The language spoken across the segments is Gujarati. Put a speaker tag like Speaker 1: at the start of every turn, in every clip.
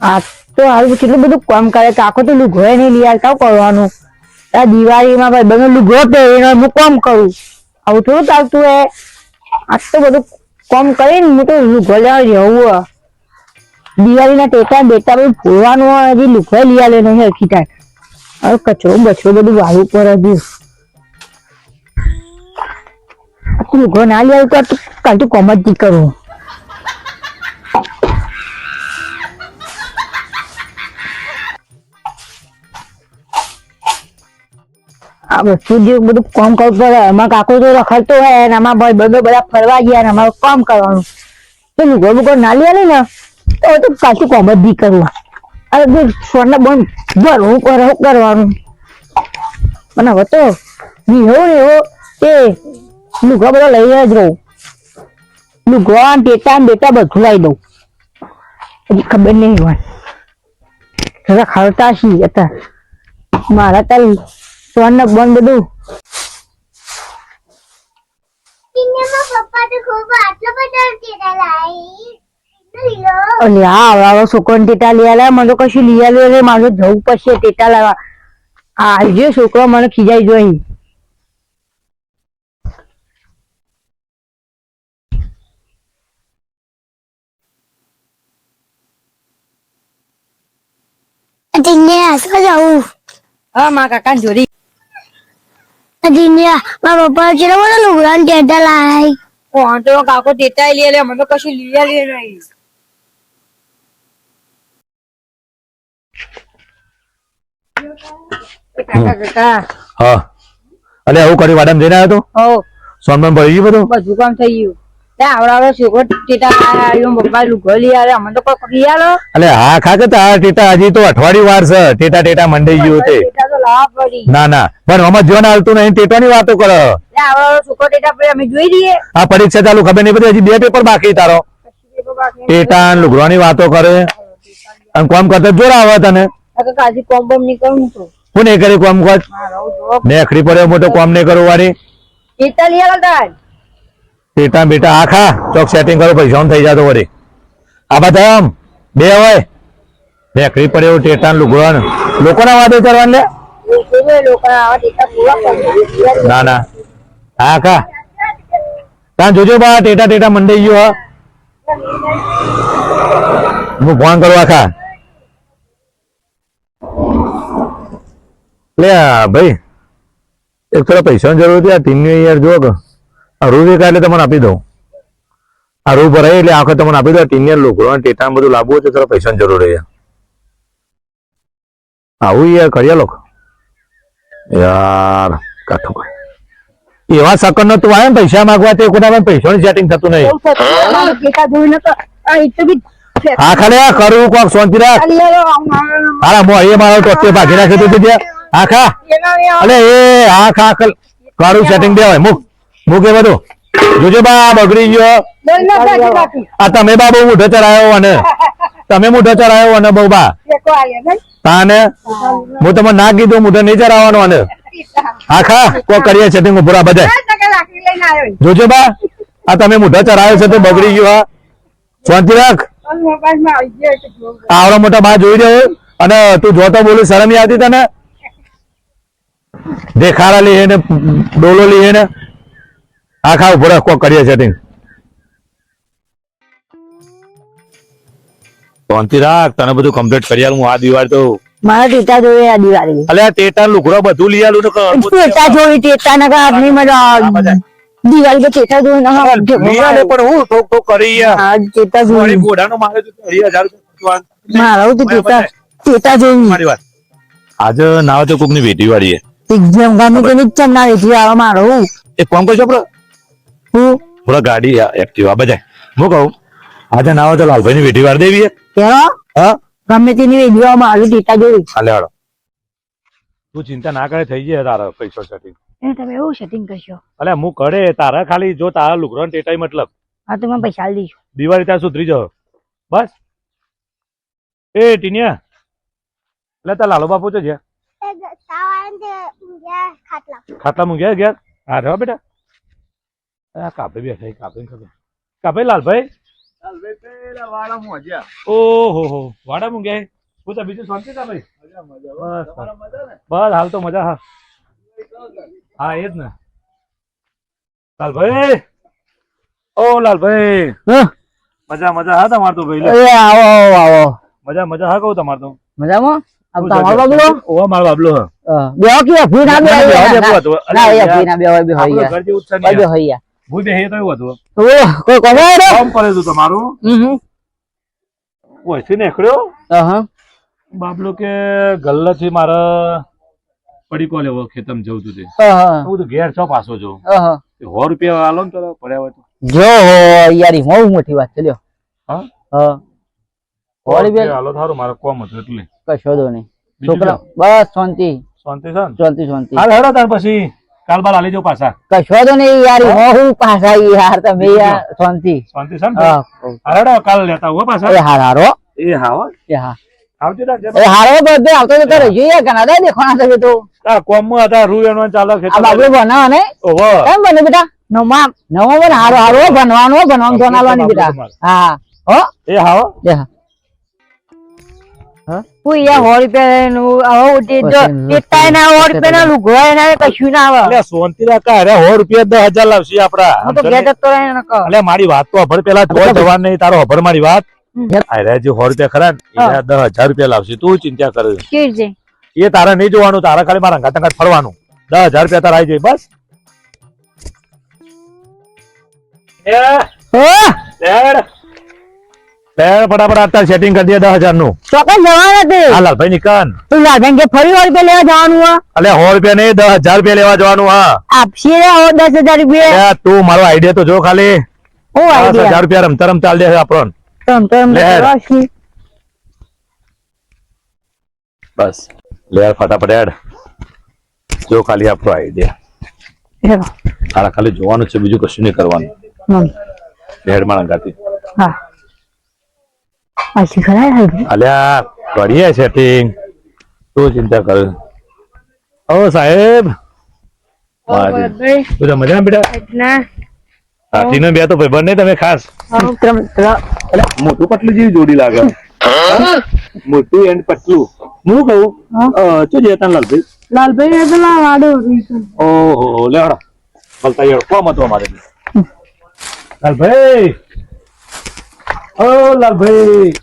Speaker 1: આ તો હાલ કેટલું બધું કામ કરે કાકો તો લુગડો નહીં લઈ આવતા કરવાનું આ દિવાળીમાં ભાઈ બધું લુગડો પહેરીને હું કામ કરું આવું થોડું ચાલતું હે આજ તો બધું કામ કરીને હું તો લુગડો લેવા જવું દિવાળીના ટેટા બેટા બધું ફોડવાનું હોય હજી લુગડો લઈ આવે નહીં હરખી થાય હવે કચરો બચરો બધું વાળવું પડે હજી લુગડો ના લઈ આવ્યું તો કાલ તો કોમ જ નહીં કરું આ વસ્તુ જે બધું કામ કરવું પડે એમાં કાકો તો રખડતો હોય ને આમાં ભાઈ બધો બધા ફરવા ગયા ને અમારું કામ કરવાનું તો લુગડો બુગડો ના લઈ આવે ને તો કાચું કામ જ નહીં કરવું અરે સોના બંધ ભરવું કરવાનું અને હવે તો વિહો ને એવો તે લુગડો બધો લઈ જ રહું લુગડો ટેટા બેટા બધું લાવી દઉં હજી ખબર નહીં હોય જરા ખરતા છીએ અત્યારે મારા તારી સોન બંધ બધું આવડો છોકરો ટેટા લઈ આવ્યા મને તો કશું લઈ આવ્યો મારે જવું પડશે ટેટા લાવવા આજે છોકરો મને ખીજાઈ જોઈ
Speaker 2: જવું
Speaker 1: હા મારા કાકા જોડી
Speaker 2: મારા પપ્પા ચેલા મને લુગડા ટેટા લાય
Speaker 1: કોણ તો કાકો ટેટા લઈ લે મને તો કશું લઈ આવ્યો નહીં કાકા
Speaker 3: હા અલે આવું કરી વાડામાં જઈને આવ્યો તો
Speaker 1: હો
Speaker 3: સોનમાં ભરી ગયું બધું
Speaker 1: બધું કામ થઈ ગયું આવડો છોકરો ટેટા આવ્યો પપ્પા લુગડો લઈ આવે મને તો કોઈ લઈ આલો
Speaker 3: અલે હા ખા કે તારા ટેટા હજી તો અઠવાડિયું વાર છે ટેટા ટેટા મંડાઈ ગયું તે
Speaker 1: ટેટા તો લાવવા પડી
Speaker 3: ના ના પણ આમાં જો ના હાલતું નહીં ટેટાની વાતો કરો
Speaker 1: આવડો છોકરો ટેટા પડે અમે જોઈ લઈએ
Speaker 3: આ પરીક્ષા ચાલુ ખબર નહીં પડી હજી 2 પેપર બાકી તારો ટેટા લુગડાની વાતો કરે અને કોમ કરતા જોર આવે તને
Speaker 1: કાજી કોમ બોમ નહીં કરું તો
Speaker 3: હું નહીં કરી કોમ કર નેખડી પડ્યો મોટો કોમ નહીં કરું વાળી
Speaker 1: ટેટા લઈ આવતા
Speaker 3: ટેટા બેટા આખા ચોક સેટિંગ કરો પૈસા થઈ જતો વળી આ બધા આમ બે હોય નેખડી પડ્યો ટેટા લુગડા લોકોના વાદે કરવાને લે ના ના હા કા ત્યાં જોજો બા ટેટા ટેટા મંડાઈ ગયો હા હું ફોન કરવા ખા લે ભાઈ એક થોડા પૈસાની જરૂર હતી આ ટીમની યાર જો કે આ રૂ વેકા એટલે તમને આપી દઉં આ રૂ ભરાય એટલે આખો તમને આપી દઉં ટીમની લોકરો ટેટા બધું લાવવું છે થોડા પૈસાની જરૂર છે આવું યાર કર્યા લોકો યાર કાઠું એવા સકન તું આવે ને પૈસા માંગવા તે કોના પૈસાની સેટિંગ થતું નહીં હા ખાલી આ કરું કોક શાંતિ રાખ હારા મો એ મારો ટોકે ભાગી નાખી દીધું ત્યાં આખા અલે એ આખા કરું સેટિંગ દે હોય મુક એ બધું જોજો બા બગડી ગયો આ તમે બા બહુ મોઢો ચડાયો અને તમે મોઢો ચડાયો અને બહુ બા તાને હું તમને ના કીધું મોઢો નહીં ચડાવવાનો અને આખા કોક કરીએ સેટિંગ પૂરા બધા જોજો બા આ તમે મોઢો ચડાયો છે તો બગડી ગયો હા શાંતિ રાખ આવડો મોટા બા જોઈ રહ્યો અને તું જોતો બોલું શરમ નહીં આવતી તને દેખાડા લઈએ ને ડોલો લઈએ ને આખા ઉભો કોક કરીએ સેટિંગ શાંતિ રાખ તને બધું કમ્પ્લીટ કરી આલું હું આ દિવાળી તો
Speaker 1: મારા ટેટા જોઈએ આ દિવાળી
Speaker 3: અલે આ ટેટા લુગડો બધું લઈ આલું
Speaker 1: ટેટા જોઈ ટેટા ના કા નહીં મજા દિવાળી તો ટેટા જોઈ ના
Speaker 3: પણ હું ઠોક ઠોક કરી
Speaker 1: ટેટા જોઈ
Speaker 3: બોડાનો મારે તો 30,000
Speaker 1: મારા તો ટેટા જોઈ
Speaker 3: મારી વાત આજે નાવ તો કોકની વેટી વાળી
Speaker 1: એક્ઝામ ગામે કે નીચે ના વેટી આવા મારો
Speaker 3: એક કામ કરજો આપણે
Speaker 1: હું
Speaker 3: થોડા ગાડી એક્ટિવા બજાય હું કહું આજે નાવ તો લાલભાઈ ની વેટી વાર દેવી હા
Speaker 1: ગમે તેની વેટી મારું ટેટા જોઈ
Speaker 3: હાલે હાલો તું ચિંતા ના કરે થઈ જાય તારા પૈસો સેટિંગ
Speaker 1: તમે એવું સેટિંગ કરશો
Speaker 3: અલે હું કરે તારા ખાલી જો તારા લુગડો ટેટાઈ મતલબ
Speaker 1: હા તો મને પૈસા આલી દઈશું
Speaker 3: દિવાળી ત્યાં સુધરી જાવ બસ એ ટીનિયા એટલે તાર લાલો બાપુ તો છે ખાટલા મૂક્યા ગયા હા રહ્યો બેટા કાપે બેઠા કાપે ખબર કાપે લાલભાઈ ઓહો વાડા મૂકે પૂછા બીજું શાંતિ કા ભાઈ બસ હાલ તો મજા હા હા એ જ ને લાલભાઈ ઓ લાલભાઈ મજા મજા હા તમાર તો ભાઈ લે.
Speaker 1: એ આવો આવો આવો
Speaker 3: મજા હા કહું તમાર તો
Speaker 1: મજામાં આમ તમારો બાબલો
Speaker 3: ઓ મારો બાબલો
Speaker 1: બેહો કે ફી ના બે ના એ ફી ના બે હોય બે હોય
Speaker 3: ઘર જેવું જ છે
Speaker 1: બે
Speaker 3: ને
Speaker 1: હોય
Speaker 3: ભૂઈ બે હે તો એવું હતું
Speaker 1: ઓ કોઈ કોને રે
Speaker 3: કામ કરે તું તમારું ઓયથી નીકળ્યો
Speaker 1: હા
Speaker 3: બાબલો કે ગલ્લાથી મારે પડીકો લેવો ખેતમ જવું તું તે
Speaker 1: હા
Speaker 3: હું તો ઘેર છો પાછો જો
Speaker 1: હા
Speaker 3: 100 રૂપિયા આલો ને તો પડ્યા હોય તો
Speaker 1: જો યારી બહુ મોટી વાત છે લ્યો
Speaker 3: હા
Speaker 1: હા
Speaker 3: 100 રૂપિયા આલો થારું મારે કોમ હતું એટલે
Speaker 1: કશો દો નહીં
Speaker 3: બીજું
Speaker 1: છોકરા બસ શાંતિ
Speaker 3: શાંતિ છે ને
Speaker 1: શાંતિ શાંતિ
Speaker 3: હાલ હેડો તાર પછી કાલ બાર આલી જાવ પાછા
Speaker 1: કશો દો નહીં યાર હું પાછા યાર તમે યાર શાંતિ
Speaker 3: શાંતિ છે ને
Speaker 1: હા
Speaker 3: હાલ હેડો કાલ લેતા હો પાછા
Speaker 1: એ હાર હારો
Speaker 3: એ હા હો
Speaker 1: એ હા
Speaker 3: આવજો રાખજે
Speaker 1: એ હારો બધે આવતો તો કરે જોઈએ કે ના દે દેખવાના છે તો
Speaker 3: આ કોમ માં હતા રૂ એનો ચાલે
Speaker 1: આ
Speaker 3: ખેતર
Speaker 1: બાબુ ભણાવા ને
Speaker 3: ઓહો
Speaker 1: કેમ બને બેટા નવમાં પણ હારો હારો ભણવાનું જોનાલવાની બેટા હા હો
Speaker 3: એ હા હો
Speaker 1: એ હા હું યાર 100 રૂપિયા આવો ઉઠી જો કેટલાય ના 100 રૂપિયા ના લુગવાય ના કશું ના આવે
Speaker 3: અલ્યા શાંતિ રાખા અરે 100 રૂપિયા 10,000 લાવશી આપડા
Speaker 1: હું તો ઘેર જતો રહે ને કહો
Speaker 3: અલ્યા મારી વાત તો અભર પેલા જોઈ જવાન નહીં તારો અભર મારી વાત અરે જે 100 રૂપિયા ખરા ને એને 10,000 રૂપિયા લાવશી તું ચિંતા કરે
Speaker 1: ઠીક છે
Speaker 3: એ તારે નહીં જોવાનું તારે ખાલી મારા અંગાત ફરવાનું 10,000 રૂપિયા તારે આવી જાય બસ ફટાફટ અત્યારે સેટિંગ કરી દે 10,000 નું
Speaker 1: ચોક્કસ જવાના તે
Speaker 3: હા લાલભાઈ ની કાન
Speaker 1: તું લાલભાઈ કે ફરી 100 રૂપિયા લેવા જવાનું હા
Speaker 3: અલે 100 રૂપિયા નહીં 10,000 રૂપિયા લેવા જવાનું હા
Speaker 1: આપશે રે 10,000 રૂપિયા
Speaker 3: અલ્યા તું મારો આઈડિયા તો જો ખાલી
Speaker 1: હું
Speaker 3: 10,000 રૂપિયા રમતા રમતા આલ દે આપણો
Speaker 1: તમ
Speaker 3: લે.
Speaker 1: રાશી
Speaker 3: બસ લે યાર ફટાફટ એડ જો ખાલી આપણો આઈડિયા તારા ખાલી જોવાનું છે બીજું કશું નહીં કરવાનું હેડ મારા ગાતી
Speaker 1: હા આશી ખરા હાલ
Speaker 3: અલ્યા કરીએ સેટિંગ તું ચિંતા કર ઓ સાહેબ બધા મજા બેટા હાથીનો બે તો ભાઈ નહીં તમે ખાસ મોટું પતલું જેવી જોડી લાગે મોટું એન્ડ પતલું હું કહું શું જતા લાલભાઈ ઓહો લેવડો બોલતા યાર કોમ હતું અમારે લાલભાઈ ઓ લાલભાઈ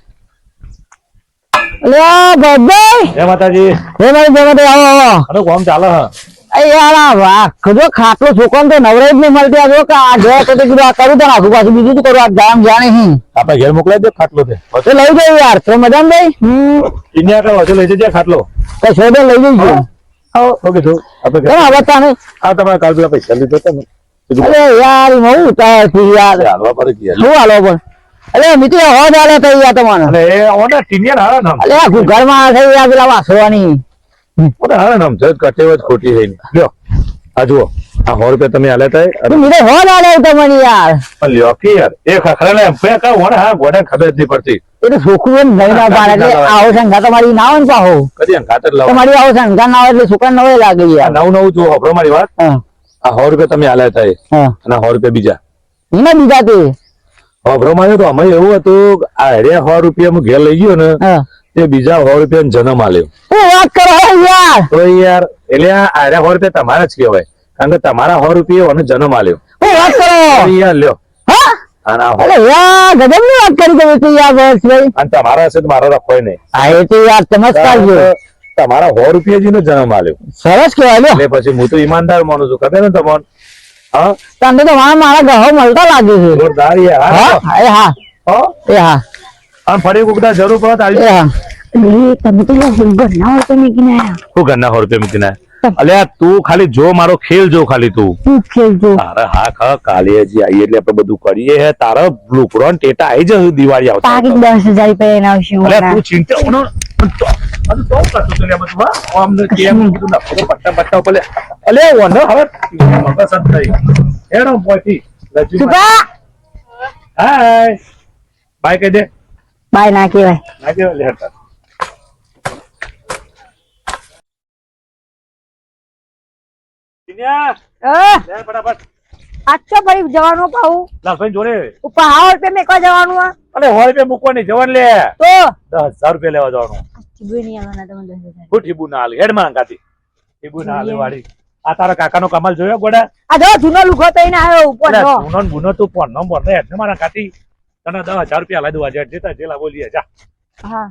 Speaker 1: અલ્યા ભાઈ
Speaker 3: જય માતાજી
Speaker 1: હે મારી જગત આવો આવો
Speaker 3: અરે કોમ ચાલે હા
Speaker 1: એ યાર આ વાહ ખજો ખાટલો છોકરાને તો નવરે જ નહીં મળતી આ જો કે આ ઘેર તો કીધું આ કરું તો નાખું પાછું બીજું શું કરું આ જામ જાણે હી
Speaker 3: આપણે ઘેર મોકલાઈ દો ખાટલો તે
Speaker 1: તો લઈ જાય યાર તો મજામાં ભાઈ
Speaker 3: ઇન્ડિયા આગળ વધુ લઈ જજે ખાટલો
Speaker 1: તો છોડે લઈ જઈશું
Speaker 3: ઓકે જો આપણે
Speaker 1: કેમ હવે તાને
Speaker 3: આ તમારા કાલ પેલા પૈસા લીધો હતા ને
Speaker 1: અરે યાર બહુ ઉતાર થી યાર
Speaker 3: હાલવા પર ગયા
Speaker 1: શું હાલો પણ અરે મિત્ર હોજ હાલે થઈ યાર તમારે
Speaker 3: અને એ ઓના ટીનિયર હારા નામ
Speaker 1: અરે આ ઘરમાં થઈ યાર પેલા વાસવાની
Speaker 3: ઓના હારા નામ છે કટેવત ખોટી છે લ્યો આ જુઓ આ 100 રૂપિયા તમે આલે થાય
Speaker 1: તું મિત્ર હોજ હાલે તમને યાર
Speaker 3: પણ લ્યો કે યાર એ ખખરા ને ફે કા ઓના હા ગોડા ખબર જ નહીં પડતી
Speaker 1: એ તો છોકરું એમ નહીં ના પાડે એટલે આવો સંઘા તમારી ના હોય ને પાહો
Speaker 3: કદી ખાતર લાવો
Speaker 1: તમારી આવો સંઘા ના હોય એટલે છોકરા નવે લાગે યાર
Speaker 3: નવું નવું જો હબરો મારી વાત
Speaker 1: હા
Speaker 3: આ 100 રૂપિયા તમે આલે થાય
Speaker 1: હા
Speaker 3: અને 100 રૂપિયા બીજા
Speaker 1: એના બીજા તે
Speaker 3: હબરો માર્યો તો અમે એવું હતું આ હેડે 100 રૂપિયા હું ઘેર લઈ ગયો ને
Speaker 1: હા
Speaker 3: તે બીજા 100 રૂપિયા જન્મ આલ્યો
Speaker 1: શું વાત કરો યાર
Speaker 3: તો યાર એટલે આ 100 રૂપિયા તમારા જ કહેવાય કારણ કે તમારા 100 રૂપિયા અને જન્મ આલ્યો
Speaker 1: શું વાત કરો
Speaker 3: તો યાર લ્યો
Speaker 1: હા
Speaker 3: અને આ
Speaker 1: અરે યાર ગજબ ની વાત કરી તમે તો યાર બસ ભાઈ
Speaker 3: અને તમારા હશે તો મારો રખોય નહીં
Speaker 1: હા એ તો યાર ચમત્કાર છે
Speaker 3: તમારા 100 રૂપિયા જી નો જન્મ આલ્યો
Speaker 1: સરસ કહેવાય લ્યો
Speaker 3: એટલે પછી હું તો ઈમાનદાર માનું છું ખબર ને તમને હા
Speaker 1: તમને તો મારા ઘઉં મળતા લાગે છે
Speaker 3: જોરદાર યાર
Speaker 1: હા એ હા
Speaker 3: હા
Speaker 1: એ હા
Speaker 3: આમ ફરી કુકડા જરૂર પડે તો આવી
Speaker 1: એ હા તમે તો ઘરના હોય તો મેકીને આયા
Speaker 3: હું ઘરના 100 રૂપિયા મૂકીને અલ્યા તું ખાલી જો મારો ખેલ જો ખાલી તું
Speaker 1: શું ખેલજો
Speaker 3: તારે હા ખા કાલે હજી આવીએ એટલે આપણે બધું કરીએ હે તારા બ્લુકરો ને ટેટા આવી જશે દિવાળી આવતા
Speaker 1: પાકી 10,000 રૂપિયા એના આવશે
Speaker 3: અલ્યા તું ચિંતા ઉનો તો કરતો તો લે બધું હા આમ ને કેમ કીધું ના પટ્ટા પટ્ટા ઉપર અલ્યા ઓનો હવે મગસ જ થઈ એનો પોઈથી રજુ
Speaker 1: સુકા
Speaker 3: હાય બાય કહી દે
Speaker 1: બાય ના કહેવાય
Speaker 3: ના કે લે હટા
Speaker 1: ફટાફટ આછો પડી જવાનું પાહું
Speaker 3: લાલભાઈ જોડે
Speaker 1: ઉપર 100 રૂપિયા મેકવા જવાનું આ
Speaker 3: અરે 100 રૂપિયા મૂકવાની જવાન લે
Speaker 1: તો
Speaker 3: 10,000 રૂપિયા લેવા જવાનું
Speaker 1: ટીબુ નહીં આવવાના તમે 10,000.
Speaker 3: હું ઠીબુ ના હાલે હેડ માં કાતી ઠીબુ ના હાલે વાળી આ તારા કાકાનો કમાલ જોયો ગોડા
Speaker 1: આ જો જૂનો લુખો થઈને આવ્યો ઉપર
Speaker 3: અરે
Speaker 1: જો.
Speaker 3: ગુનો ને ગુનો તું પણ નંબર લે ને મારા કાતી તને 10,000 રૂપિયા લાવી દઉં આજે જેતા જેલા બોલીએ જા
Speaker 1: હા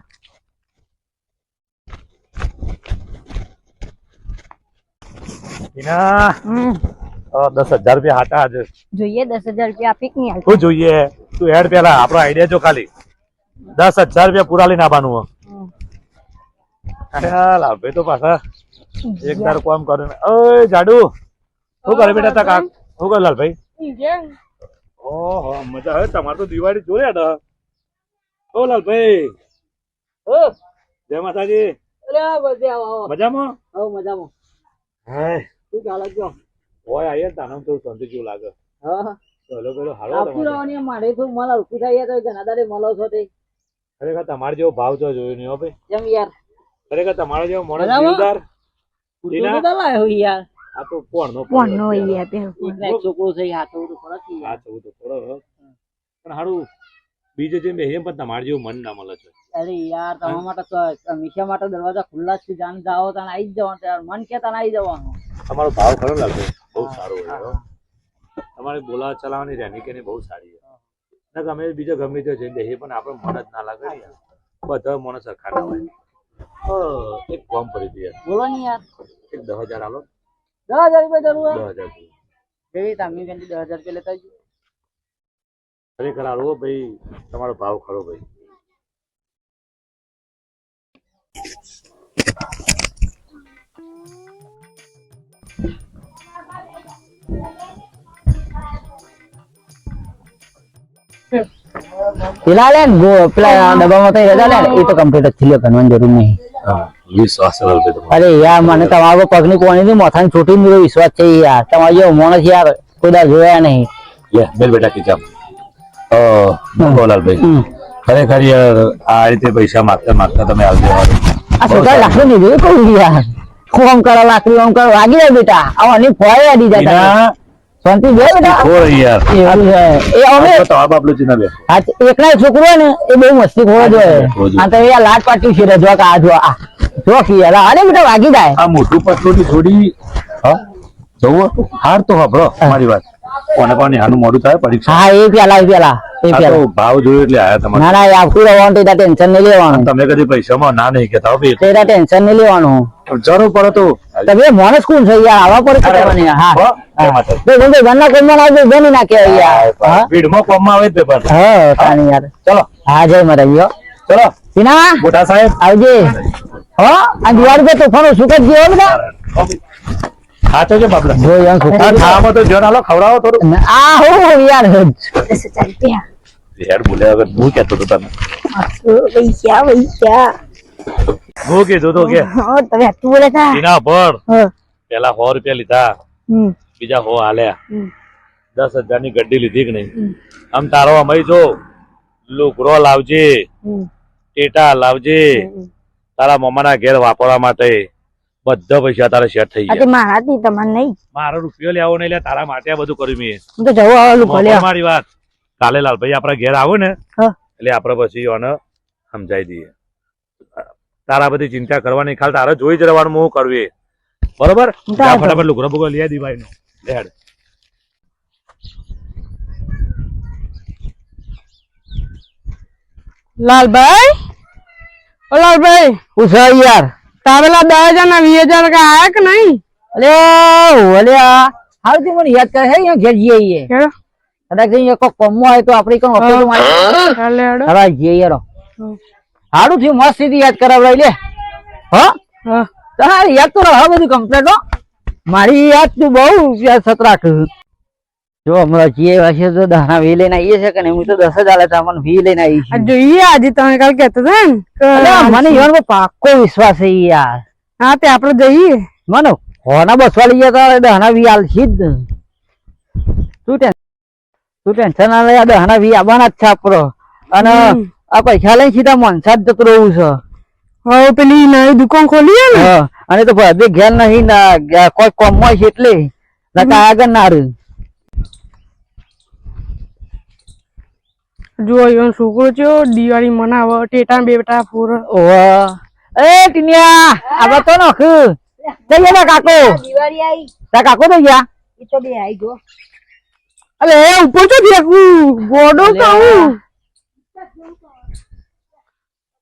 Speaker 3: એના
Speaker 1: હમ
Speaker 3: 10,000 રૂપિયા હાટા આજે
Speaker 1: જોઈએ 10,000 રૂપિયા આપી કે નહીં
Speaker 3: શું જોઈએ તું હેડ પેલા આપણો આઈડિયા જો ખાલી 10,000 રૂપિયા પૂરા લઈને આવવાનું હો. અરે લાભે તો પાછા એક ધાર કામ કરે ને ઓય જાડુ શું કરે બેટા તા કાક શું કરે લાલભાઈ ઓહો મજા આવે તમારે તો દિવાળી જોયા ઓ લાલભાઈ જય માતાજી મજામાં હાય ઓય આયે તાનમ તો શાંતિ જેવું લાગે ચલો પેલો હાલો ખરેખર તમારે જેવો ભાવ તો જોયો નહીં હો ભાઈ ખરેખર તમારો જેવો માણસ દિલદાર આ તો કોણનો
Speaker 1: કોણનો યાર તે
Speaker 3: હા થવું તો થોડો પણ હારું બીજે જેમ બે એમ પણ તમારે જેવું મન ના મળે છે
Speaker 4: અરે યાર તમારા માટે હંમેશા માટે દરવાજા ખુલ્લા જ છે જાન જાઓ તાને આવી જ જવાનું યાર મન કે તાને આવી જવાનું
Speaker 3: તમારો ભાવ ખરો લાગે બહુ સારો હોય હો. તમારી બોલાવા ચલાવવાની રહેણી કે બહુ સારી છે ને ગમે બીજો ગમે તે છે બે પણ આપણે મન જ ના લાગે ને યાર બધા માણસ સરખા ના હોય એક ફોર્મ ભરી દઈએ
Speaker 4: બોલો ને યાર
Speaker 3: એક 10,000 આલો
Speaker 4: 10,000 રૂપિયા જરૂર
Speaker 3: 10,000
Speaker 4: કેવી તમે કંઈ 10,000 રૂપિયા લેતા આવજો
Speaker 3: ખરેખર આલો ભાઈ તમારો ભાવ ખરો ભાઈ
Speaker 1: પેલા લે ને પેલા ડબ્બામાં તો રજા લે ને એ તો કમ્પ્લીટ જ થયો કરવાની જરૂર નહીં
Speaker 3: વિશ્વાસ
Speaker 1: અરે યાર મને તમારો પગની કોણીની માથાની છોટી નો વિશ્વાસ છે યાર તમારો જેવો માણસ યાર કોઈ જોયા નહીં
Speaker 3: લે બેલ બેટા કિચામ લાલભાઈ ખરેખર યાર આ રીતે પૈસા માંગતા માંગતા તમે આવી દેવાનું
Speaker 1: આ છોકરા લાકડી નહીં જોયું કહું યાર ઓમ કરો લાકડી ઓમ કરો વાગી જાય બેટા આવવાની ફોય અડી જાય શાંતિ બે બેટા
Speaker 3: યાર
Speaker 1: એવું છે એ અમે
Speaker 3: તો આ બાપલો ચિના બે
Speaker 1: એકલા છોકરો ને એ બહુ મસ્તી ખોવા જોઈએ આ તો યાર લાટ પાટી છે જો કે આ જો આ જો કે યાર અરે બેટા વાગી જાય
Speaker 3: આ મોટું પતલું થોડી હા જવું હાર તો હબળો મારી વાત કોને કોને આનું મોડું થાય પરીક્ષા
Speaker 1: હા એ પેલા
Speaker 3: ભાવ જોયો એટલે આયા તમારે
Speaker 1: ના ના આવતું રહેવાનું તો ટેન્શન નહીં લેવાનું
Speaker 3: તમે કદી પૈસામાં ના નહીં કેતા હો
Speaker 1: તેરા ટેન્શન નહીં લેવાનું
Speaker 3: જરૂર પડે તો
Speaker 1: તમે માણસ કોણ છે યાર આવા પર કરવાની હા ઘરના કોમમાં આવજો બની નાખે યાર
Speaker 3: ભીડમાં કોમમાં આવે પેપર
Speaker 1: હા તાણી યાર ચલો હા જય મારા
Speaker 3: ચલો
Speaker 1: સીના
Speaker 3: મોટા સાહેબ
Speaker 1: આવજે હો આ દિવાળી પર તોફાનો સુકત ગયો બધા
Speaker 3: સાચો છે બાપલા
Speaker 1: જો યાર
Speaker 3: ખાવામાં તો જોન આલો ખવડાવો થોડું
Speaker 1: આ હો યાર
Speaker 3: યાર બોલ્યા વગર હું કહેતો હતો તમે
Speaker 1: પૈસા
Speaker 3: હું કીધું તો કે
Speaker 1: તમે તું બોલે તા
Speaker 3: એના પર પેલા 100 રૂપિયા લીધા બીજા 100 હાલ્યા 10,000 ની ગड्डी લીધી કે નહીં આમ તારો અમે જો લુગરો લાવજે ટેટા લાવજે તારા મમ્માના ઘેર વાપરવા માટે બધા પૈસા તારે સેટ થઈ ગયા
Speaker 1: મારા થી તમારે નહીં
Speaker 3: મારો રૂપિયો લેવો નહીં લે તારા માટે આ બધું કર્યું મેં
Speaker 1: હું તો જવું આવેલું ભલે
Speaker 3: મારી વાત કાલે લાલભાઈ આપણા ઘેર આવો ને એટલે આપડે પછી એને સમજાઈ દઈએ તારા બધી ચિંતા કરવાની ખાલી તારે જોઈ જ રહેવાનું હું કરવી બરોબર ફટાફટ લુગરો બુગરો લઈ દીવાય નો લેડ
Speaker 2: લાલભાઈ ઓ લાલભાઈ
Speaker 1: પૂછો યાર
Speaker 2: તારેલા 10,000 ના 20,000 કા આયા કે નહીં
Speaker 1: અલે હાલથી મને યાદ કરે હે ઘેર જઈએ કદાચ જઈએ કોઈ કમવા હોય તો આપડી કોઈ ઓફિસ માં
Speaker 2: ચાલે હેડો
Speaker 1: હવે જઈએ યાર હારું થયું મસ્ત સીધી યાદ કરાવડાવી લે હા તારે યાદ તો હા બધું કમ્પ્લીટ હો મારી યાદ તું બહુ યાદ સતરાક જો હમણાં જે વાસે તો દાણા વી લઈને આવીએ છે કે નહીં હું તો 10,000 તમને વી લઈને આવી
Speaker 2: આ જોઈએ આજે તમે કાલ કહેતા હતા ને
Speaker 1: મને યાર પાક્કો વિશ્વાસ છે યાર
Speaker 2: હા તે આપણે જઈએ
Speaker 1: મને હોના બસવા લઈ જતા દાણા વી આલશી જ તું ટેન્શન ના લે દાણા વી આવવાના જ છે આપણો અને આ પૈસા લઈને સીધા મનસા જ જતું રહું છે
Speaker 2: હવે પેલી નવી દુકાન ખોલી ને
Speaker 1: અને તો બધે ઘેર નહીં કોઈ કોમ હોય છે એટલે આગળ ના રહ્યું
Speaker 2: જો ઈવન છોકરો છે દિવાળી મનાવે ટેટા બેટા ફોર
Speaker 1: ઓહ એ ટીનિયા આવા તો નખ જઈએ ના કાકો
Speaker 4: દિવાળી આવી
Speaker 1: તા કાકો તો ગયા
Speaker 4: એ તો બે આવી ગયો
Speaker 2: અરે એ ઉપર તો દેખું ગોડો કહું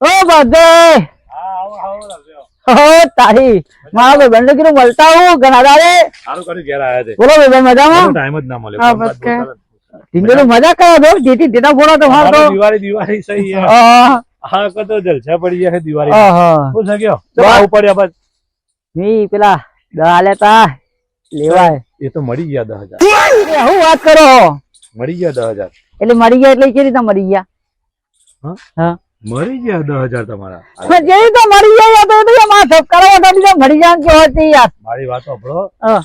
Speaker 1: ઓ બધે હો તારી મારા ભાઈ બંને કીધું મળતા હું ઘણા દાડે
Speaker 3: સારું કર્યું ઘેર આયા છે
Speaker 1: બોલો ભાઈ મજામાં
Speaker 3: ટાઈમ જ ના મળે
Speaker 2: હા, બસ કે.
Speaker 1: ટીંડો મજા કરો દો જેથી તેના ફોડો તો માર તો
Speaker 3: દિવાળી સહી છે
Speaker 1: આહ,
Speaker 3: હા તો જલસા પડી ગયા છે દિવાળી
Speaker 1: આહ.
Speaker 3: શું છે કયો તો આવું પડ્યા બસ
Speaker 1: મી પેલા દા લેતા લેવાય
Speaker 3: એ તો મળી ગયા 10,000
Speaker 1: હું વાત કરો
Speaker 3: મળી ગયા 10,000
Speaker 1: એટલે મરી ગયા એટલે કેવી રીતે મરી ગયા
Speaker 3: હા?
Speaker 1: હા
Speaker 3: મળી ગયા 10,000 તમારા
Speaker 1: જે તો મરી ગયા તો એ તો મારા ધબકારા વાળા બીજા મરી જાય કે હોય યાર
Speaker 3: મારી વાત સાંભળો
Speaker 1: હા.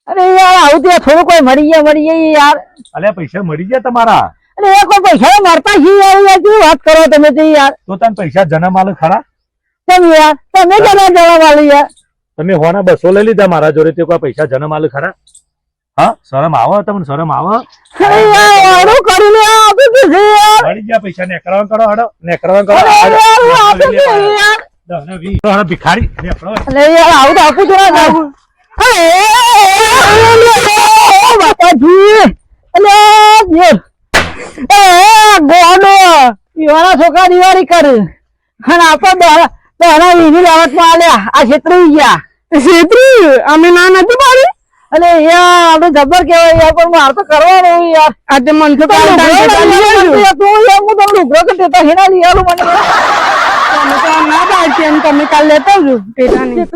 Speaker 1: અરે યાર આવું તો થોડું કોઈ મરી ગયા યાર
Speaker 3: અલ્યા પૈસા મળી ગયા તમારા
Speaker 1: અરે એ કોઈ પૈસા મરતા છે યાર કેવી વાત કરો તમે તો યાર
Speaker 3: તો તને પૈસા જન્મ આલે ખરા
Speaker 1: કેમ યાર તમે જણા વાળી યાર
Speaker 3: તમે હોના 200 લઈ લીધા મારા જોડે તે કોઈ પૈસા જન્મ આલે ખરા હા શરમ આવે તમને શરમ આવે
Speaker 1: અરે યાર આવું કરીને આપી દીધું છે યાર
Speaker 3: મળી ગયા પૈસા ને કરવાનું કરો હડો ને કરવાનું કરો
Speaker 1: અરે યાર હું આપી દીધું યાર
Speaker 3: 10 ને 20 હડો ભિખારી ને કરો
Speaker 1: અરે યાર આવું તો આપું છું ના બાપાજી અલે ગોડો ઈવાના છોકરા દિવાળી કરે અને આપણે દહણા વીની બાબતમાં આલ્યા આ છેતરી ગયા
Speaker 2: છેતરી અમે ના નથી પાડી
Speaker 1: અને યાર આપણે જબર કેવાય યાર પણ માર તો કરવાનું યાર
Speaker 2: આજે મન તો
Speaker 1: હું તમને લુગડો કે દેતા હેના લઈ આલું મને
Speaker 2: ના પાડતી એમ તમે કાલ લેતા આવજો ટેટા ની